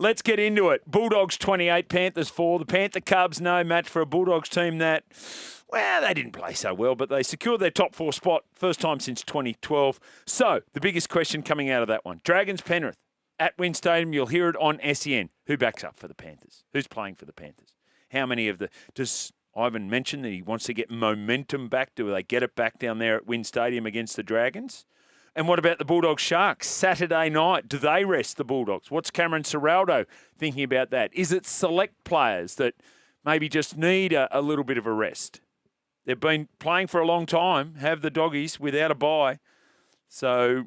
let's get into it. Bulldogs 28, Panthers 4. The Panther Cubs, no match for a Bulldogs team that, well, they didn't play so well, but they secured their top 4 spot, first time since 2012. So, the biggest question coming out of that one. Dragons Penrith at WIN Stadium. You'll hear it on SEN. Who backs up for the Panthers? Who's playing for the Panthers? How many of the... Does Ivan mention that he wants to get momentum back? Do they get it back down there at WIN Stadium against the Dragons? And what about the Bulldogs Sharks? Saturday night, do they rest the Bulldogs? What's Cameron Ciraldo thinking about that? Is it select players that maybe just need a little bit of a rest? They've been playing for a long time, have the doggies without a bye. So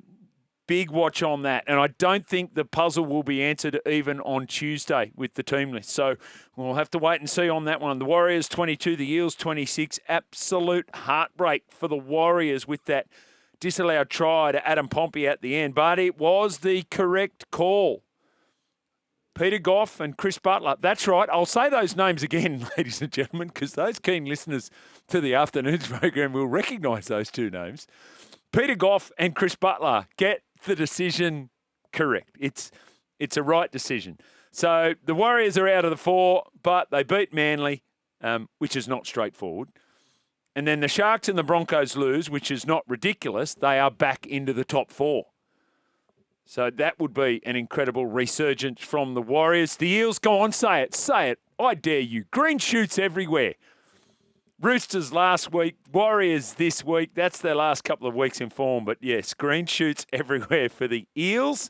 big watch on that. And I don't think the puzzle will be answered even on Tuesday with the team list. So we'll have to wait and see on that one. The Warriors 22, the Eels 26. Absolute heartbreak for the Warriors with that disallowed try to Adam Pompey at the end, but it was the correct call. Peter Goff and Chris Butler. That's right. I'll say those names again, ladies and gentlemen, because those keen listeners to the afternoons program will recognise those two names. Peter Goff and Chris Butler get the decision correct. It's a right decision. So the Warriors are out of the 4, but they beat Manly, which is not straightforward. And then the Sharks and the Broncos lose, which is not ridiculous. They are back into the top 4. So that would be an incredible resurgence from the Warriors. The Eels, go on, say it. Say it. I dare you. Green shoots everywhere. Roosters last week, Warriors this week. That's their last couple of weeks in form. But yes, green shoots everywhere for the Eels.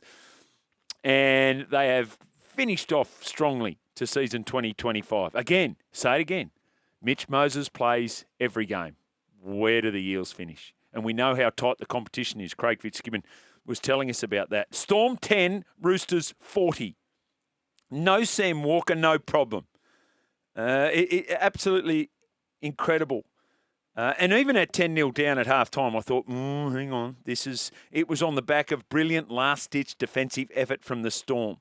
And they have finished off strongly to season 2025. Again, say it again. Mitch Moses plays every game. Where do the Eels finish? And we know how tight the competition is. Craig Fitzgibbon was telling us about that. Storm 10, Roosters 40. No Sam Walker, no problem. Absolutely incredible. And even at 10-0 down at halftime, I thought, hang on. It was on the back of brilliant last-ditch defensive effort from the Storm.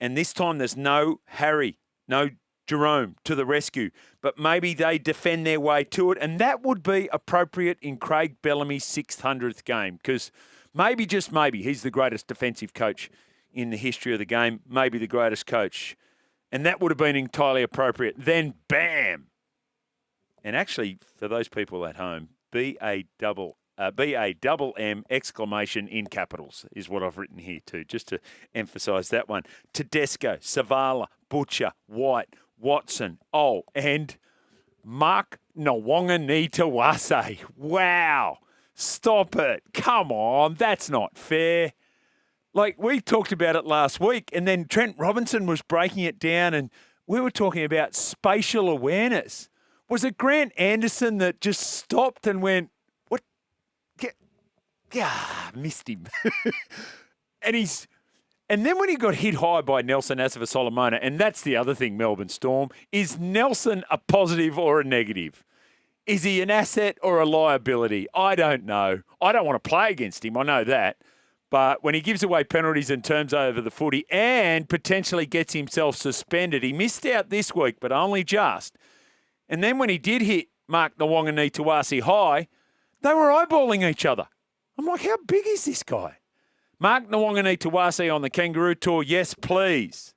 And this time there's no Harry, no Jerome to the rescue, but maybe they defend their way to it, and that would be appropriate in Craig Bellamy's 600th game, because maybe, just maybe, he's the greatest defensive coach in the history of the game, maybe the greatest coach, and that would have been entirely appropriate. Then, bam! And actually, for those people at home, B-A-double-M exclamation in capitals is what I've written here too, just to emphasise that one. Tedesco, Savala, Butcher, White, Watson, and Mark Nawonganitawase. Wow. Stop it. Come on. That's not fair. Like, we talked about it last week, and then Trent Robinson was breaking it down, and we were talking about spatial awareness. Was it Grant Anderson that just stopped and went, what? Yeah, missed him. And then when he got hit high by Nelson Asava-Solomona, and that's the other thing, Melbourne Storm, is Nelson a positive or a negative? Is he an asset or a liability? I don't know. I don't want to play against him. I know that. But when he gives away penalties and turns over the footy and potentially gets himself suspended, he missed out this week, but only just. And then when he did hit Mark Nawonganitawase high, they were eyeballing each other. I'm like, how big is this guy? Mark Nawonganitawase on the Kangaroo Tour, yes, please.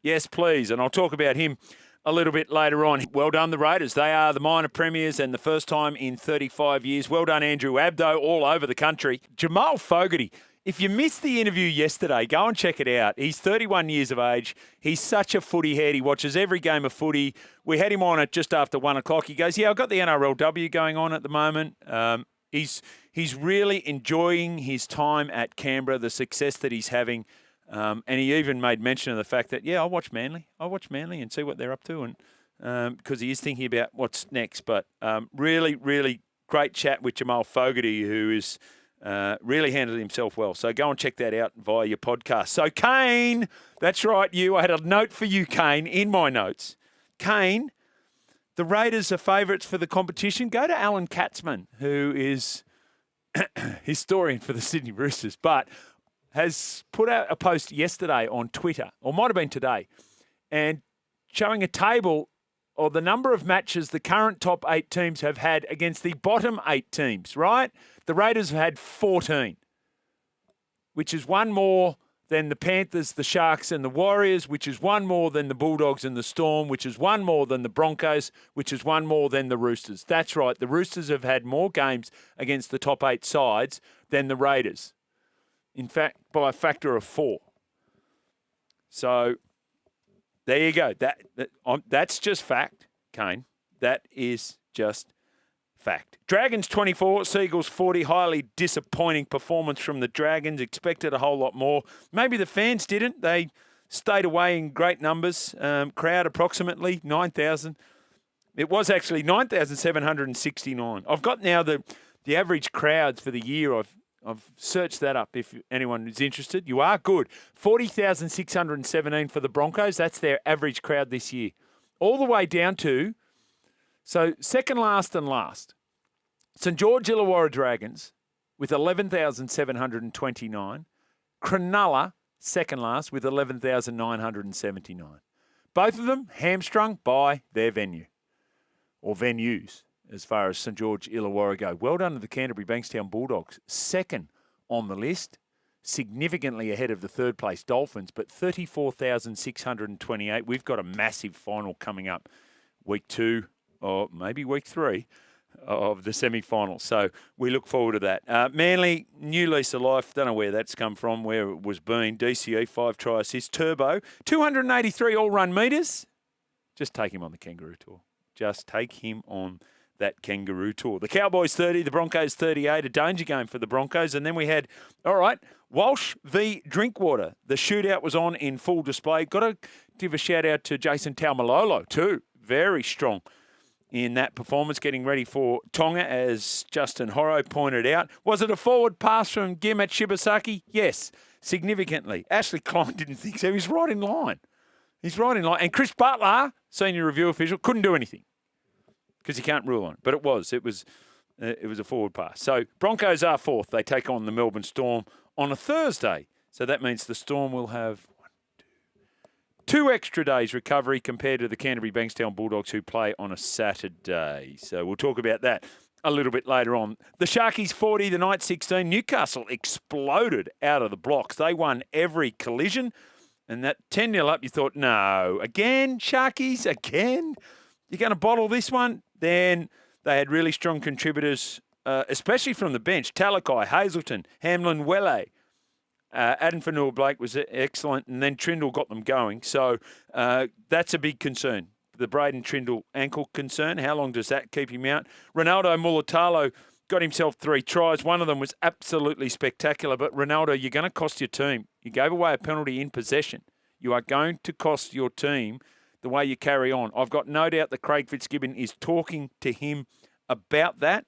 Yes, please. And I'll talk about him a little bit later on. Well done, the Raiders. They are the minor premiers and the first time in 35 years. Well done, Andrew Abdo, all over the country. Jamal Fogarty, if you missed the interview yesterday, go and check it out. He's 31 years of age. He's such a footy head. He watches every game of footy. We had him on at just after 1 o'clock. He goes, I've got the NRLW going on at the moment. He's really enjoying his time at Canberra, the success that he's having. And he even made mention of the fact that, I watch Manly. I watch Manly and see what they're up to, and because he is thinking about what's next. But really, really great chat with Jamal Fogarty, who is really handled himself well. So go and check that out via your podcast. So Kane, that's right, I had a note for you, Kane, in my notes. Kane, the Raiders are favourites for the competition. Go to Alan Katzman, who is historian for the Sydney Roosters, but has put out a post yesterday on Twitter, or might have been today, and showing a table of the number of matches the current top 8 teams have had against the bottom 8 teams, right? The Raiders have had 14, which is one more then the Panthers, the Sharks and the Warriors, which is one more than the Bulldogs and the Storm, which is one more than the Broncos, which is one more than the Roosters. That's right. The Roosters have had more games against the top 8 sides than the Raiders. In fact, by a factor of 4. So there you go. That's just fact, Kane. That is just fact. Dragons 24, Seagulls 40. Highly disappointing performance from the Dragons. Expected a whole lot more. Maybe the fans didn't. They stayed away in great numbers. Crowd approximately 9,000. It was actually 9,769. I've got now the average crowds for the year. I've searched that up if anyone is interested. You are good. 40,617 for the Broncos. That's their average crowd this year. All the way down to, so second last and last, St George Illawarra Dragons with 11,729. Cronulla, second last, with 11,979. Both of them hamstrung by their venue, or venues, as far as St George Illawarra go. Well done to the Canterbury Bankstown Bulldogs. Second on the list, significantly ahead of the third place Dolphins, but 34,628. We've got a massive final coming up week 2 or maybe week 3 of the semi-final. So we look forward to that. Manly, new lease of life. Don't know where that's come from, where it was been. DCE, 5 try assists. Turbo, 283 all-run metres. Just take him on the Kangaroo Tour. Just take him on that Kangaroo Tour. The Cowboys 30, the Broncos 38, a danger game for the Broncos. And then we had, all right, Walsh v Drinkwater. The shootout was on in full display. Got to give a shout out to Jason Taumalolo too. Very strong in that performance, getting ready for Tonga, as Justin Horro pointed out. Was it a forward pass from Gimat Shibasaki? Yes, significantly. Ashley Klein didn't think so. He's right in line. He's right in line. And Chris Butler, senior review official, couldn't do anything because he can't rule on it. But it was a forward pass. So Broncos are fourth. They take on the Melbourne Storm on a Thursday. So that means the Storm will have 2 extra days recovery compared to the Canterbury Bankstown Bulldogs, who play on a Saturday. So we'll talk about that a little bit later on. The Sharkies 40, the Knights 16. Newcastle exploded out of the blocks. They won every collision. And that 10-0 up, you thought, no, again, Sharkies, again? You're going to bottle this one? Then they had really strong contributors, especially from the bench. Talakai, Hazelton, Hamlin, Welle. Adam Fanua-Blake was excellent, and then Trindle got them going. So that's a big concern. The Braden Trindle ankle concern. How long does that keep him out? Ronaldo Mulatalo got himself 3 tries. One of them was absolutely spectacular. But Ronaldo, you're going to cost your team. You gave away a penalty in possession. You are going to cost your team the way you carry on. I've got no doubt that Craig Fitzgibbon is talking to him about that.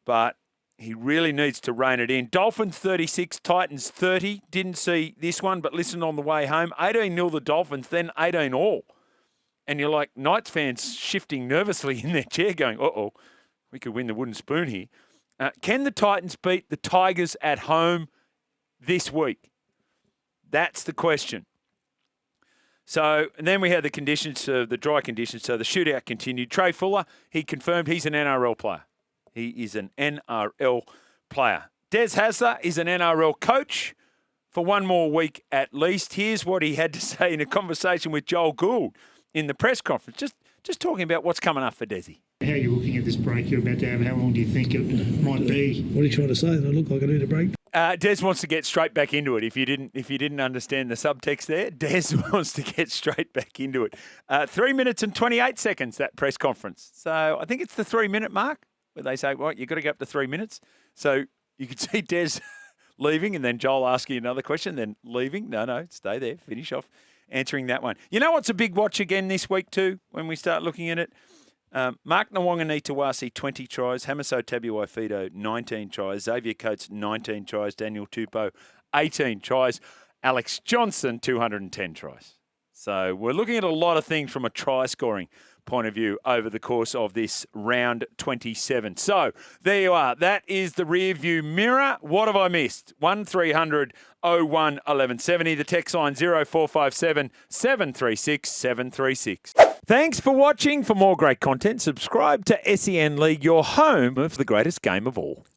But he really needs to rein it in. Dolphins 36, Titans 30. Didn't see this one, but listen on the way home. 18-0 the Dolphins, then 18-all. And you're like, Knights fans shifting nervously in their chair going, uh-oh, we could win the wooden spoon here. Can the Titans beat the Tigers at home this week? That's the question. So, and then we had the conditions, the dry conditions. So the shootout continued. Trey Fuller, he confirmed he's an NRL player. He is an NRL player. Des Hasler is an NRL coach for one more week at least. Here's what he had to say in a conversation with Joel Gould in the press conference. Just talking about what's coming up for Desi. How are you looking at this break you're about to have? How long do you think it might be? What are you trying to say? That I look like I need a break? Des wants to get straight back into it. If you didn't understand the subtext there, Des wants to get straight back into it. 3 minutes and 28 seconds, that press conference. So I think it's the 3-minute mark where they say, well, you've got to go up to 3 minutes. So you could see Des leaving and then Joel asking another question, then leaving. No, stay there. Finish off answering that one. You know what's a big watch again this week too when we start looking at it? Mark Nawonga-Nitawasi, 20 tries. Hamaso Tabuai-Fido, 19 tries. Xavier Coates, 19 tries. Daniel Tupou, 18 tries. Alex Johnson, 210 tries. So we're looking at a lot of things from a try-scoring point of view over the course of this round 27. So there you are. That is the rear view mirror. What have I missed? 1300 01 1170. The text line 0457 736 736. Thanks for watching. For more great content, subscribe to SEN League, your home of the greatest game of all.